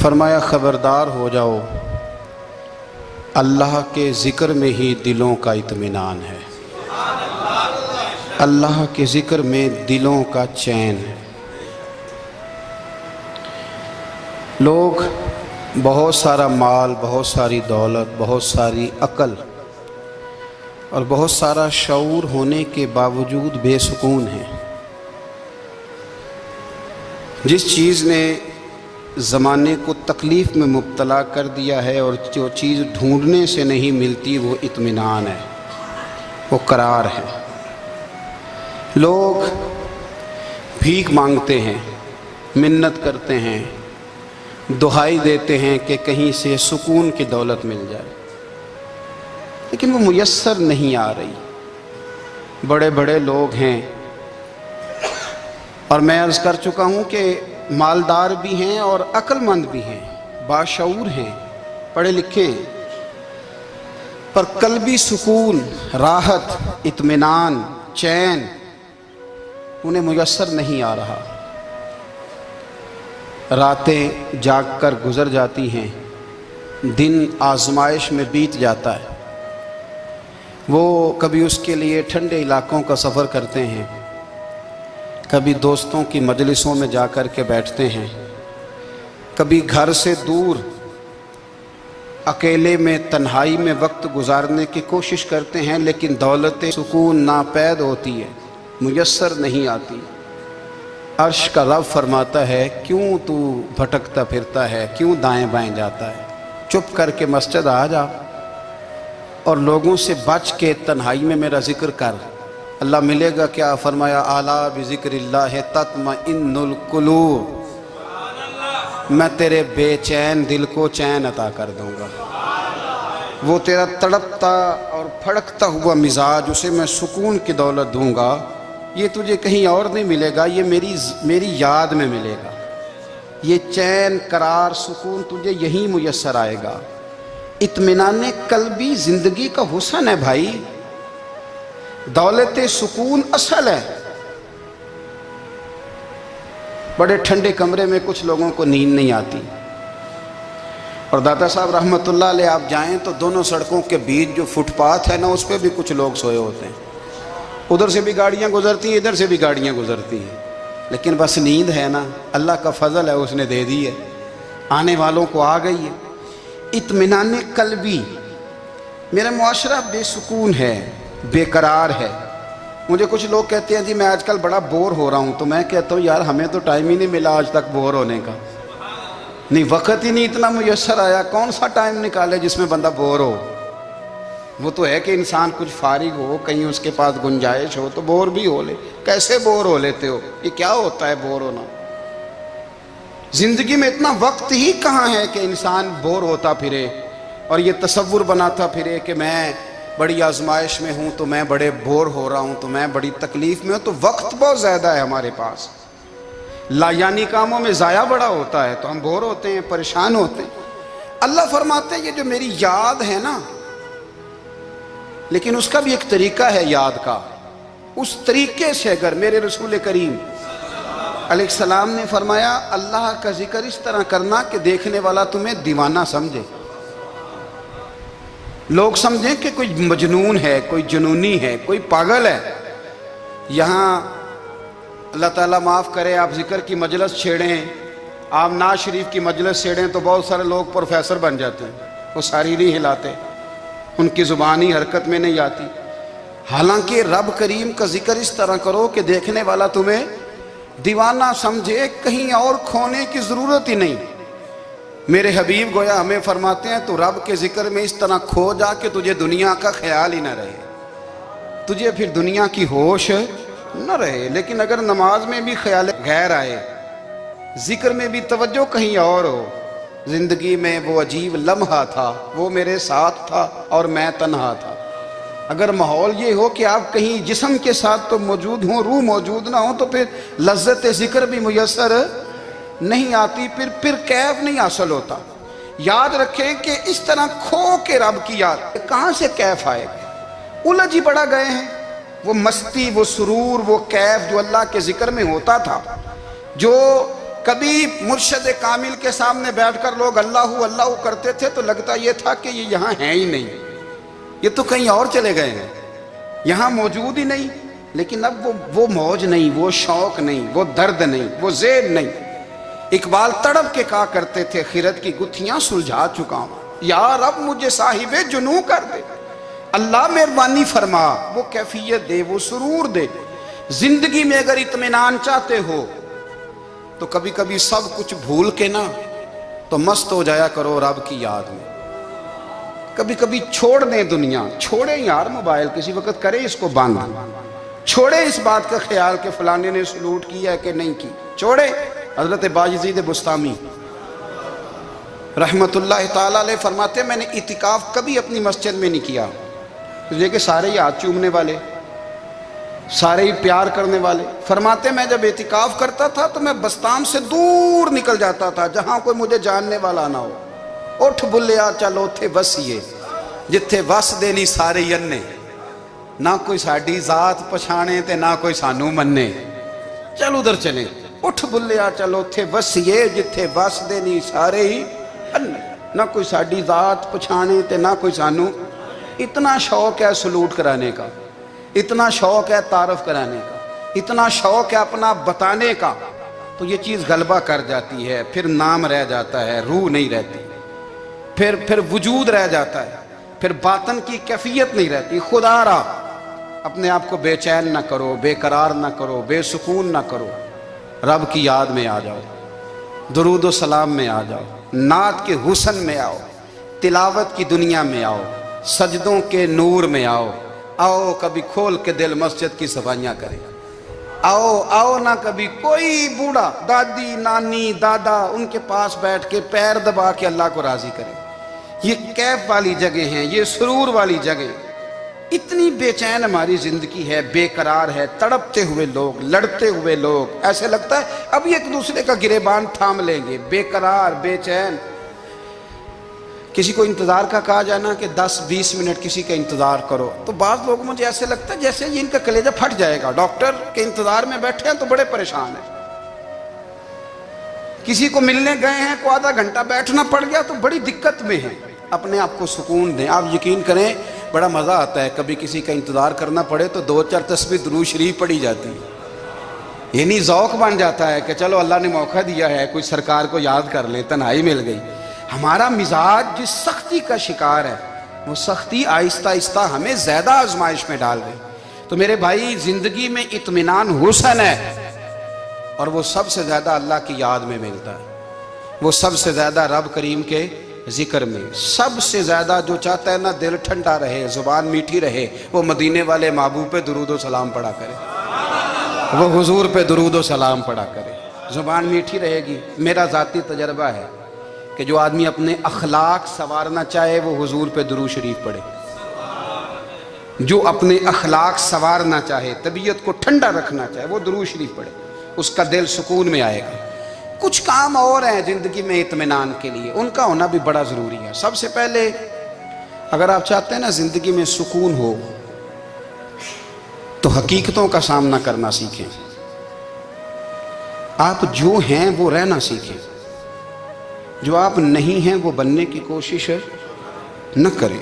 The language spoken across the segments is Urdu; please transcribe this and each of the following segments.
فرمایا خبردار ہو جاؤ، اللہ کے ذکر میں ہی دلوں کا اطمینان ہے، اللہ کے ذکر میں دلوں کا چین ہے۔ لوگ بہت سارا مال، بہت ساری دولت، بہت ساری عقل اور بہت سارا شعور ہونے کے باوجود بے سکون ہیں۔ جس چیز نے زمانے کو تکلیف میں مبتلا کر دیا ہے اور جو چیز ڈھونڈنے سے نہیں ملتی وہ اطمینان ہے، وہ قرار ہے۔ لوگ بھیک مانگتے ہیں، منت کرتے ہیں، دہائی دیتے ہیں کہ کہیں سے سکون کی دولت مل جائے، لیکن وہ میسر نہیں آ رہی۔ بڑے بڑے لوگ ہیں، اور میں عرض کر چکا ہوں کہ مالدار بھی ہیں اور عقل مند بھی ہیں، باشعور ہیں، پڑھے لکھے ہیں، پر قلبی سکون، راحت، اطمینان، چین انہیں میسر نہیں آ رہا۔ راتیں جاگ کر گزر جاتی ہیں، دن آزمائش میں بیت جاتا ہے۔ وہ کبھی اس کے لیے ٹھنڈے علاقوں کا سفر کرتے ہیں، کبھی دوستوں کی مجلسوں میں جا کر کے بیٹھتے ہیں، کبھی گھر سے دور اکیلے میں تنہائی میں وقت گزارنے کی کوشش کرتے ہیں، لیکن دولت سکون ناپید ہوتی ہے، میسر نہیں آتی۔ عرش کا رب فرماتا ہے، کیوں تو بھٹکتا پھرتا ہے، کیوں دائیں بائیں جاتا ہے؟ چپ کر کے مسجد آ جا اور لوگوں سے بچ کے تنہائی میں میرا ذکر کر۔ اللہ ملے گا کیا؟ فرمایا اعلیٰ بذکر اللہ تطمئن القلوب، میں تیرے بے چین دل کو چین عطا کر دوں گا۔ وہ تیرا تڑپتا اور پھڑکتا ہوا مزاج، اسے میں سکون کی دولت دوں گا۔ یہ تجھے کہیں اور نہیں ملے گا، یہ میری یاد میں ملے گا۔ یہ چین، قرار، سکون تجھے یہیں میسر آئے گا۔ اطمینان قلبی زندگی کا حسن ہے بھائی، دولت سکون اصل ہے۔ بڑے ٹھنڈے کمرے میں کچھ لوگوں کو نیند نہیں آتی، اور داتا صاحب رحمۃ اللہ علیہ آپ جائیں تو دونوں سڑکوں کے بیچ جو فٹ پاتھ ہے نا، اس پہ بھی کچھ لوگ سوئے ہوتے ہیں۔ ادھر سے بھی گاڑیاں گزرتی ہیں، ادھر سے بھی گاڑیاں گزرتی ہیں، لیکن بس نیند ہے نا، اللہ کا فضل ہے، اس نے دے دی ہے، آنے والوں کو آ گئی ہے۔ اطمینان قلبی، میرا معاشرہ بے سکون ہے، بے قرار ہے۔ مجھے کچھ لوگ کہتے ہیں جی میں آج کل بڑا بور ہو رہا ہوں، تو میں کہتا ہوں یار ہمیں تو ٹائم ہی نہیں ملا آج تک بور ہونے کا، نہیں وقت ہی نہیں اتنا میسر آیا۔ کون سا ٹائم نکالے جس میں بندہ بور ہو؟ وہ تو ہے کہ انسان کچھ فارغ ہو، کہیں اس کے پاس گنجائش ہو تو بور بھی ہو لے۔ کیسے بور ہو لیتے ہو؟ یہ کیا ہوتا ہے بور ہونا؟ زندگی میں اتنا وقت ہی کہاں ہے کہ انسان بور ہوتا پھرے اور یہ تصور بناتا پھرے کہ میں بڑی آزمائش میں ہوں، تو میں بڑے بور ہو رہا ہوں، تو میں بڑی تکلیف میں ہوں۔ تو وقت بہت زیادہ ہے ہمارے پاس، لا یعنی کاموں میں ضائع بڑا ہوتا ہے، تو ہم بور ہوتے ہیں، پریشان ہوتے ہیں۔ اللہ فرماتے ہیں یہ جو میری یاد ہے نا، لیکن اس کا بھی ایک طریقہ ہے یاد کا، اس طریقے سے اگر میرے رسول کریم علیہ السلام نے فرمایا اللہ کا ذکر اس طرح کرنا کہ دیکھنے والا تمہیں دیوانہ سمجھے، لوگ سمجھیں کہ کوئی مجنون ہے، کوئی جنونی ہے، کوئی پاگل ہے۔ یہاں اللہ تعالیٰ معاف کرے، آپ ذکر کی مجلس چھیڑیں، آپ نعت شریف کی مجلس چھیڑیں تو بہت سارے لوگ پروفیسر بن جاتے ہیں، وہ ساری نہیں ہلاتے، ان کی زبانی حرکت میں نہیں آتی۔ حالانکہ رب کریم کا ذکر اس طرح کرو کہ دیکھنے والا تمہیں دیوانہ سمجھے، کہیں اور کھونے کی ضرورت ہی نہیں۔ میرے حبیب گویا ہمیں فرماتے ہیں تو رب کے ذکر میں اس طرح کھو جا کہ تجھے دنیا کا خیال ہی نہ رہے، تجھے پھر دنیا کی ہوش نہ رہے۔ لیکن اگر نماز میں بھی خیال غیر آئے، ذکر میں بھی توجہ کہیں اور ہو، زندگی میں وہ عجیب لمحہ تھا، وہ میرے ساتھ تھا اور میں تنہا تھا۔ اگر ماحول یہ ہو کہ آپ کہیں جسم کے ساتھ تو موجود ہوں، روح موجود نہ ہو، تو پھر لذت ذکر بھی میسر نہیں آتی، پھر کیف نہیں حاصل ہوتا۔ یاد رکھیں کہ اس طرح کھو کے رب کی یاد کہاں سے کیف آئے گا؟ الجھ ہی پڑا گئے ہیں۔ وہ مستی، وہ سرور، وہ کیف جو اللہ کے ذکر میں ہوتا تھا، جو کبھی مرشد کامل کے سامنے بیٹھ کر لوگ اللہ اللہ کرتے تھے تو لگتا یہ تھا کہ یہ یہاں ہیں ہی نہیں، یہ تو کہیں اور چلے گئے ہیں، یہاں موجود ہی نہیں۔ لیکن اب وہ موج نہیں، وہ شوق نہیں، وہ درد نہیں، وہ ذیل نہیں۔ اقبال تڑپ کے کہا کرتے تھے خرد کی گتھیاں سلجھا چکا ہوں، یا رب مجھے صاحب جنوں کر دے، اللہ مہربانی فرما، وہ کیفیت دے، وہ سرور دے۔ زندگی میں اگر اطمینان چاہتے ہو تو کبھی کبھی سب کچھ بھول کے نا تو مست ہو جایا کرو رب کی یاد میں۔ کبھی کبھی چھوڑ دیں دنیا، چھوڑیں یار موبائل، کسی وقت کریں اس کو بند، چھوڑیں اس بات کا خیال کہ فلانے نے سلوٹ کیا ہے کہ نہیں کی، چھوڑیں۔ حضرت باجزید بستامی رحمت اللہ تعالیٰ علیہ فرماتے ہیں میں نے اعتکاف کبھی اپنی مسجد میں نہیں کیا، اس لیے کہ سارے ہی ہاتھ چومنے والے، سارے ہی پیار کرنے والے۔ فرماتے میں جب اعتکاف کرتا تھا تو میں بستام سے دور نکل جاتا تھا جہاں کوئی مجھے جاننے والا نہ ہو۔ اٹھ بلیا چلو تھے وسیے جتھے وس دے نہیں سارے ینے، نہ کوئی ساڈی ذات پچھانے تے نہ کوئی سانو مننے، چل ادھر چلیں۔ اٹھ بلیا چلو تھے وسیے جتھے وس دے نہیں سارے ہی انے، نہ کوئی ساڈی ذات پچھانے تے نہ کوئی سانو۔ اتنا شوق ہے سلوٹ کرانے کا، اتنا شوق ہے تعارف کرانے کا، اتنا شوق ہے اپنا بتانے کا، تو یہ چیز غلبہ کر جاتی ہے، پھر نام رہ جاتا ہے، روح نہیں رہتی، پھر وجود رہ جاتا ہے، پھر باطن کی کیفیت نہیں رہتی۔ خدا را اپنے آپ کو بے چین نہ کرو، بے قرار نہ کرو، بے سکون نہ کرو، رب کی یاد میں آ جاؤ، درود و سلام میں آ جاؤ، نعت کے حسن میں آؤ، تلاوت کی دنیا میں آؤ، سجدوں کے نور میں آؤ۔ آؤ کبھی کھول کے دل مسجد کی صفائیاں کریں، آؤ نہ کبھی کوئی بوڑھا دادی نانی دادا ان کے پاس بیٹھ کے پیر دبا کے اللہ کو راضی کریں۔ یہ کیف والی جگہ ہیں، یہ سرور والی جگہ۔ اتنی بے چین ہماری زندگی ہے، بے قرار ہے، تڑپتے ہوئے لوگ، لڑتے ہوئے لوگ، ایسے لگتا ہے اب یہ ایک دوسرے کا گریبان تھام لیں گے، بے قرار بے چین۔ کسی کو انتظار کا کہا جانا کہ 10-20 منٹ کسی کا انتظار کرو تو بعض لوگ مجھے ایسے لگتا ہے جیسے ان کا کلیجہ پھٹ جائے گا، ڈاکٹر کے انتظار میں بیٹھے ہیں تو بڑے پریشان ہیں۔ کسی کو ملنے گئے ہیں کو آدھا گھنٹہ بیٹھنا پڑ گیا تو بڑی دقت میں ہیں۔ اپنے آپ کو سکون دیں۔ آپ یقین کریں بڑا مزہ آتا ہے، کبھی کسی کا انتظار کرنا پڑے تو 2-4 تسبیح درود شریف پڑھی جاتی ہے، یعنی ذوق بن جاتا ہے کہ چلو اللہ نے موقع دیا ہے، کوئی سرکار کو یاد کر لیں، تنہائی مل گئی۔ ہمارا مزاج جس سختی کا شکار ہے وہ سختی آہستہ آہستہ ہمیں زیادہ آزمائش میں ڈال گئی۔ تو میرے بھائی زندگی میں اطمینان حسن ہے، اور وہ سب سے زیادہ اللہ کی یاد میں ملتا ہے، وہ سب سے زیادہ رب کریم کے ذکر میں۔ سب سے زیادہ جو چاہتا ہے نا دل ٹھنڈا رہے، زبان میٹھی رہے، وہ مدینے والے محبوب پہ درود و سلام پڑھا کرے، وہ حضور پہ درود و سلام پڑھا کرے، زبان میٹھی رہے گی۔ میرا ذاتی تجربہ ہے کہ جو آدمی اپنے اخلاق سنوارنا چاہے وہ حضور پہ درود شریف پڑھے، جو اپنے اخلاق سنوارنا چاہے، طبیعت کو ٹھنڈا رکھنا چاہے، وہ درود شریف پڑھے، اس کا دل سکون میں آئے گا۔ کچھ کام اور ہیں زندگی میں اطمینان کے لیے، ان کا ہونا بھی بڑا ضروری ہے۔ سب سے پہلے اگر آپ چاہتے ہیں نا زندگی میں سکون ہو تو حقیقتوں کا سامنا کرنا سیکھیں۔ آپ جو ہیں وہ رہنا سیکھیں، جو آپ نہیں ہیں وہ بننے کی کوشش نہ کریں۔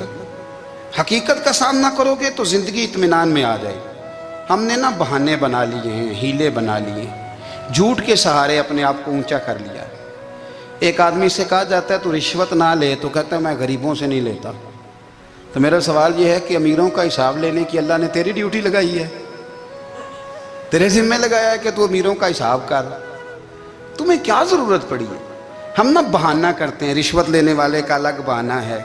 حقیقت کا سامنا کرو گے تو زندگی اطمینان میں آ جائے۔ ہم نے نا بہانے بنا لیے ہیں، ہیلے بنا لیے ہیں، جھوٹ کے سہارے اپنے آپ کو اونچا کر لیا۔ ایک آدمی سے کہا جاتا ہے تو رشوت نہ لے، تو کہتا ہے میں غریبوں سے نہیں لیتا۔ تو میرا سوال یہ ہے کہ امیروں کا حساب لینے کی اللہ نے تیری ڈیوٹی لگائی ہے، تیرے ذمہ لگایا ہے کہ تو امیروں کا حساب کر، تمہیں کیا ضرورت پڑی ہے؟ ہم نہ بہانہ کرتے ہیں، رشوت لینے والے کا الگ بہانہ ہے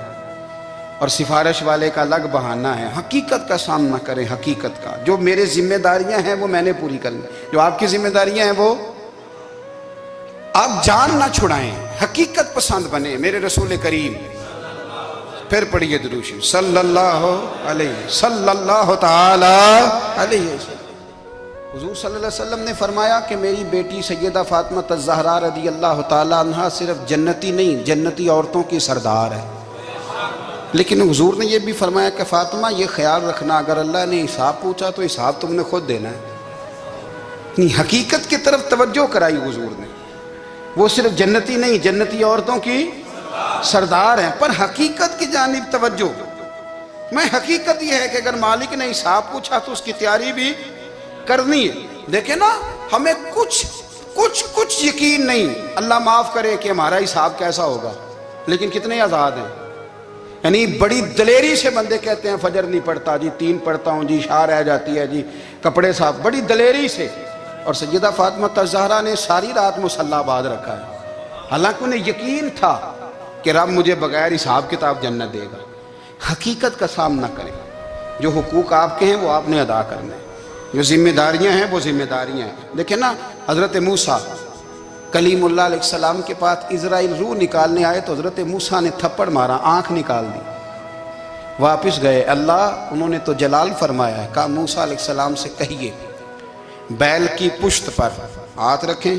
اور سفارش والے کا الگ بہانہ ہے۔ حقیقت کا سامنا کریں، حقیقت کا۔ جو میرے ذمہ داریاں ہیں وہ میں نے پوری کرنی، جو آپ کی ذمہ داریاں ہیں وہ آپ جان نہ چھڑائیں، حقیقت پسند بنے۔ میرے رسول کریم، پھر پڑھیے درود شریف صلی اللہ تعالی علیہ وسلم۔ حضور صلی اللہ علیہ وسلم نے فرمایا کہ میری بیٹی سیدہ فاطمہ الزہرا رضی اللہ تعالی عنہا صرف جنتی نہیں، جنتی عورتوں کی سردار ہے۔ لیکن حضور نے یہ بھی فرمایا کہ فاطمہ یہ خیال رکھنا اگر اللہ نے حساب پوچھا تو حساب تم نے خود دینا ہے۔ حقیقت کی طرف توجہ کرائی حضور نے۔ وہ صرف جنتی نہیں، جنتی عورتوں کی سردار ہیں، پر حقیقت کی جانب توجہ۔ میں حقیقت یہ ہے کہ اگر مالک نے حساب پوچھا تو اس کی تیاری بھی کرنی ہے۔ دیکھیں نا، ہمیں کچھ یقین نہیں، اللہ معاف کرے کہ ہمارا حساب کیسا ہوگا، لیکن کتنے آزاد ہیں۔ یعنی بڑی دلیری سے بندے کہتے ہیں فجر نہیں پڑھتا جی، 3 پڑھتا ہوں جی، شاہ رہ جاتی ہے جی، کپڑے صاف، بڑی دلیری سے۔ اور سیدہ فاطمہ الزہرا نے ساری رات مصلی آباد رکھا ہے، حالانکہ انہیں یقین تھا کہ رب مجھے بغیر حساب کتاب جنت دے گا۔ حقیقت کا سامنا کریں، جو حقوق آپ کے ہیں وہ آپ نے ادا کرنے ہیں، جو ذمہ داریاں ہیں وہ ذمہ داریاں ہیں۔ دیکھیں نا، حضرت موسیٰ کلیم اللہ علیہ السلام کے پاس اسرائیل روح نکالنے آئے تو حضرت موسیٰ نے تھپڑ مارا، آنکھ نکال دی، واپس گئے۔ اللہ انہوں نے تو جلال فرمایا ہے، کہا موسیٰ علیہ السلام سے کہیے بیل کی پشت پر ہاتھ رکھیں،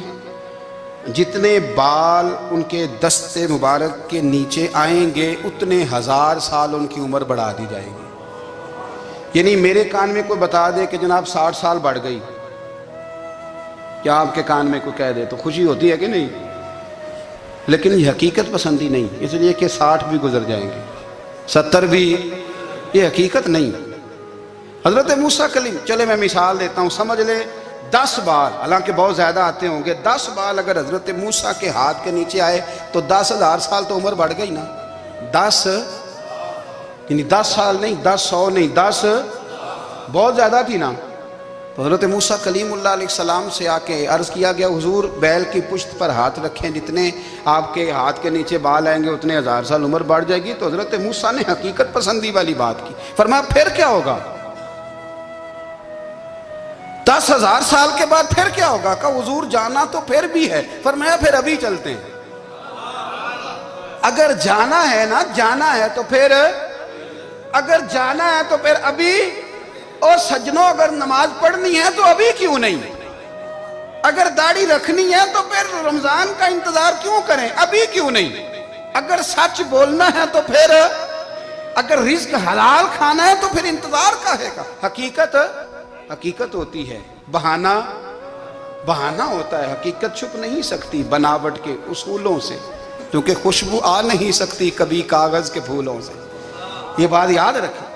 جتنے بال ان کے دستے مبارک کے نیچے آئیں گے اتنے 1000 سال ان کی عمر بڑھا دی جائے گی۔ یعنی میرے کان میں کوئی بتا دے کہ جناب 60 سال بڑھ گئی، کیا آپ کے کان میں کوئی کہہ دے تو خوشی ہوتی ہے کہ نہیں؟ لیکن یہ حقیقت پسندی نہیں، اس لیے کہ 60 بھی گزر جائیں گے، 70 بھی، یہ حقیقت نہیں۔ حضرت موسیٰ کلیم، چلے میں مثال دیتا ہوں، سمجھ لے 10 بال، حالانکہ بہت زیادہ آتے ہوں گے، 10 بال اگر حضرت موسیٰ کے ہاتھ کے نیچے آئے تو 10,000 سال تو عمر بڑھ گئی نا۔ 10 یعنی 10 سال نہیں، 10 100 نہیں، 10 بہت زیادہ تھی نا۔ تو حضرت موسیٰ کلیم اللہ علیہ السلام سے آ کے عرض کیا گیا، حضور بیل کی پشت پر ہاتھ رکھیں، جتنے آپ کے ہاتھ کے نیچے بال آئیں گے اتنے 1000 سال عمر بڑھ جائے گی۔ تو حضرت موسیٰ نے حقیقت پسندی والی بات کی، فرمایا پھر کیا ہوگا؟ 10,000 سال کے بعد پھر کیا ہوگا؟ کہا حضور جانا تو پھر بھی ہے، فرمایا پھر ابھی چلتے ہیں۔ اگر جانا ہے نا، جانا ہے تو پھر، اگر جانا ہے تو پھر ابھی۔ اور سجنوں، اگر نماز پڑھنی ہے تو ابھی کیوں نہیں؟ اگر داڑھی رکھنی ہے تو پھر رمضان کا انتظار کیوں کریں، ابھی کیوں نہیں؟ اگر سچ بولنا ہے تو پھر، اگر رزق حلال کھانا ہے تو پھر انتظار کاہے کا؟ حقیقت ہوتی ہے، بہانہ ہوتا ہے، حقیقت چھپ نہیں سکتی بناوٹ کے اصولوں سے، کیونکہ خوشبو آ نہیں سکتی کبھی کاغذ کے پھولوں سے۔ یہ بات یاد رکھیں،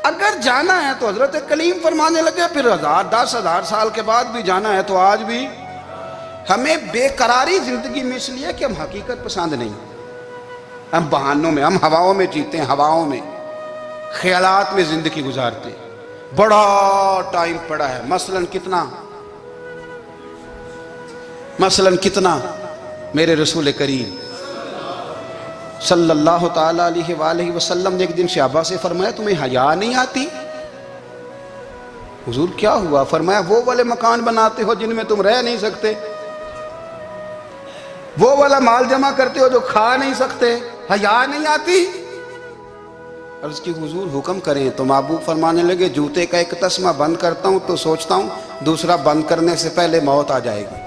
اگر جانا ہے تو حضرت کلیم فرمانے لگے پھر 10,000 سال کے بعد بھی جانا ہے تو آج بھی۔ ہمیں بے قراری زندگی میں اس لیے کہ ہم حقیقت پسند نہیں، ہم بہانوں میں، ہم ہواؤں میں جیتے ہیں، ہواؤں میں، خیالات میں زندگی گزارتے ہیں۔ بڑا ٹائم پڑا ہے، مثلاً کتنا میرے رسول کریم صلی اللہ تعالیٰ علیہ وآلہ وسلم نے ایک دن صحابہ سے فرمایا تمہیں حیا نہیں آتی؟ حضور کیا ہوا؟ فرمایا وہ والے مکان بناتے ہو جن میں تم رہ نہیں سکتے، وہ والا مال جمع کرتے ہو جو کھا نہیں سکتے، حیا نہیں آتی؟ عرض کی حضور حکم کریں تو محبوب فرمانے لگے جوتے کا ایک تسمہ بند کرتا ہوں تو سوچتا ہوں دوسرا بند کرنے سے پہلے موت آ جائے گی،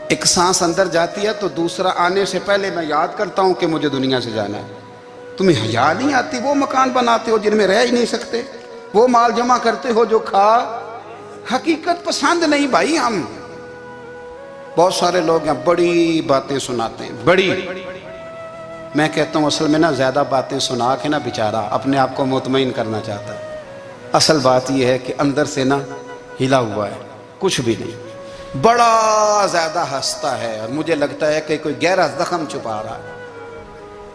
ایک سانس اندر جاتی ہے تو دوسرا آنے سے پہلے میں یاد کرتا ہوں کہ مجھے دنیا سے جانا ہے۔ تمہیں حیا نہیں آتی؟ وہ مکان بناتے ہو جن میں رہ ہی نہیں سکتے، وہ مال جمع کرتے ہو جو کھا۔ حقیقت پسند نہیں بھائی ہم۔ بہت سارے لوگ ہیں بڑی باتیں سناتے ہیں، بڑی، میں کہتا ہوں اصل میں نا زیادہ باتیں سنا کے نا بیچارہ اپنے آپ کو مطمئن کرنا چاہتا ہے، اصل بات یہ ہے کہ اندر سے نا ہلا ہوا ہے، کچھ بھی نہیں، بڑا زیادہ ہنستا ہے اور مجھے لگتا ہے کہ کوئی گہرا زخم چھپا رہا ہے۔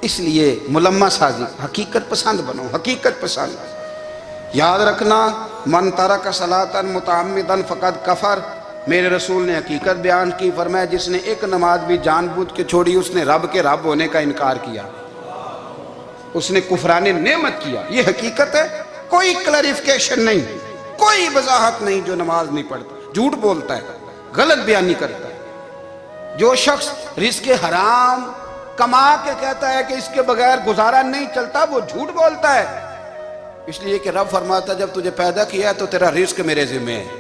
اس لیے ملمہ سازی، حقیقت پسند بنو، حقیقت پسند۔ یاد رکھنا من ترک صلاۃ متعمدا فقد کفر، میرے رسول نے حقیقت بیان کی، فرمایا جس نے ایک نماز بھی جان بوجھ کے چھوڑی اس نے رب کے رب ہونے کا انکار کیا، اس نے کفران نعمت کیا۔ یہ حقیقت ہے، کوئی کلیریفیکیشن نہیں، کوئی وضاحت نہیں۔ جو نماز نہیں پڑھتا، جھوٹ بولتا ہے، غلط بیانی کرتا ہے، جو شخص رزق حرام کما کے کہتا ہے کہ اس کے بغیر گزارا نہیں چلتا، وہ جھوٹ بولتا ہے۔ اس لیے کہ رب فرماتا ہے جب تجھے پیدا کیا ہے تو تیرا رزق میرے ذمہ ہے۔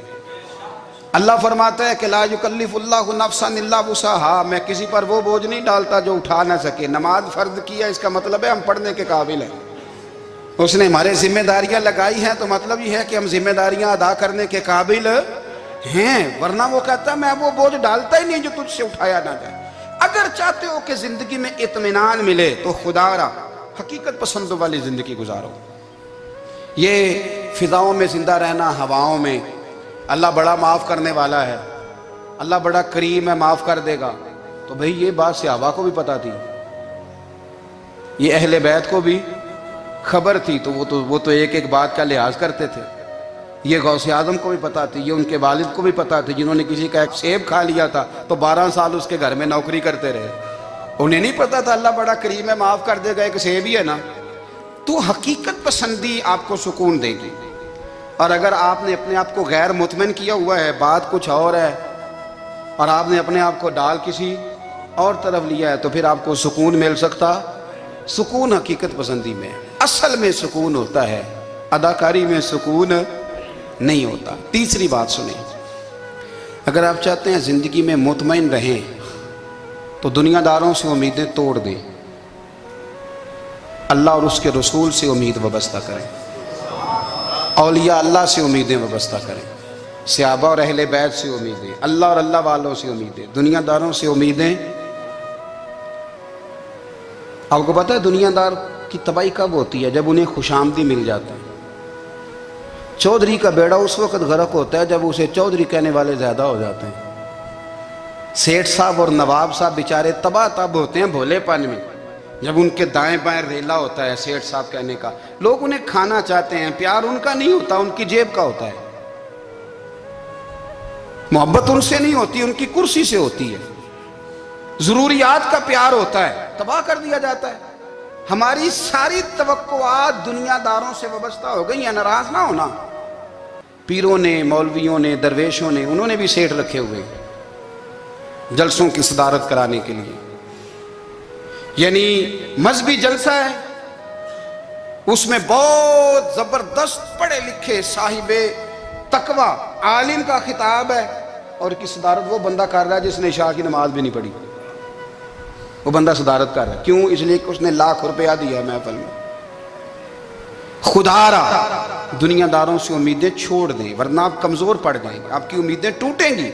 اللہ فرماتا ہے کہ لا یکلف اللہ نفسا الا وسعہا، میں کسی پر وہ بوجھ نہیں ڈالتا جو اٹھا نہ سکے۔ نماز فرض کیا اس کا مطلب ہے ہم پڑھنے کے قابل ہیں، اس نے ہمارے ذمہ داریاں لگائی ہیں تو مطلب یہ ہے کہ ہم ذمہ داریاں ادا کرنے کے قابل ہیں، ورنہ وہ کہتا ہے میں وہ بوجھ ڈالتا ہی نہیں جو تجھ سے اٹھایا نہ جائے۔ اگر چاہتے ہو کہ زندگی میں اطمینان ملے تو خدا را حقیقت پسندوں والی زندگی گزارو. یہ فضاؤں میں زندہ رہنا، ہواؤں میں، اللہ بڑا معاف کرنے والا ہے، اللہ بڑا کریم ہے، معاف کر دے گا، تو بھئی یہ بات صحابہ کو بھی پتا تھی، یہ اہل بیت کو بھی خبر تھی، تو وہ تو ایک ایک بات کا لحاظ کرتے تھے. یہ غوث اعظم کو بھی پتا تھی، یہ ان کے والد کو بھی پتا تھی، جنہوں نے کسی کا ایک سیب کھا لیا تھا تو 12 سال اس کے گھر میں نوکری کرتے رہے. انہیں نہیں پتا تھا اللہ بڑا کریم ہے، معاف کر دے گا، ایک سیب ہی ہے نا. تو حقیقت پسندی آپ کو سکون دے گی. اور اگر آپ نے اپنے آپ کو غیر مطمئن کیا ہوا ہے، بات کچھ اور ہے، اور آپ نے اپنے آپ کو ڈال کسی اور طرف لیا ہے، تو پھر آپ کو سکون مل سکتا. سکون حقیقت پسندی میں، اصل میں سکون ہوتا ہے، اداکاری میں سکون نہیں ہوتا. تیسری بات سنیں، اگر آپ چاہتے ہیں زندگی میں مطمئن رہیں تو دنیا داروں سے امیدیں توڑ دیں، اللہ اور اس کے رسول سے امید وابستہ کریں، اولیاء اللہ سے امیدیں وابستہ کریں، صحابہ اور اہل بیت سے امیدیں، اللہ اور اللہ والوں سے امیدیں، دنیا داروں سے امیدیں. آپ کو پتہ ہے دنیا دار کی تباہی کب ہوتی ہے؟ جب انہیں خوش آمدی مل جاتا ہے. چودھری کا بیڑا اس وقت غرق ہوتا ہے جب اسے چودھری کہنے والے زیادہ ہو جاتے ہیں. سیٹھ صاحب اور نواب صاحب بیچارے تباہ تب ہوتے ہیں بھولے پن میں، جب ان کے دائیں بائیں ریلا ہوتا ہے سیٹھ صاحب کہنے کا. لوگ انہیں کھانا چاہتے ہیں، پیار ان کا نہیں ہوتا، ان کی جیب کا ہوتا ہے. محبت ان سے نہیں ہوتی، ان کی کرسی سے ہوتی ہے. ضروریات کا پیار ہوتا ہے، تباہ کر دیا جاتا ہے. ہماری ساری توقعات دنیا داروں سے وابستہ ہو گئی ہیں. ناراض نہ ہونا، پیروں نے، مولویوں نے، درویشوں نے، انہوں نے بھی سیٹ رکھے ہوئے جلسوں کی صدارت کرانے کے لیے. یعنی مذہبی جلسہ ہے، اس میں بہت زبردست پڑھے لکھے صاحب تقوی عالم کا خطاب ہے، اور کی صدارت وہ بندہ کر رہا ہے جس نے عشاء کی نماز بھی نہیں پڑھی. وہ بندہ صدارت کر رہا ہے، کیوں؟ اس لیے کہ اس نے ₹1,00,000 دیا محفل میں. خدا را دنیا داروں سے امیدیں چھوڑ دیں، ورنہ آپ کمزور پڑ جائیں گے، آپ کی امیدیں ٹوٹیں گی.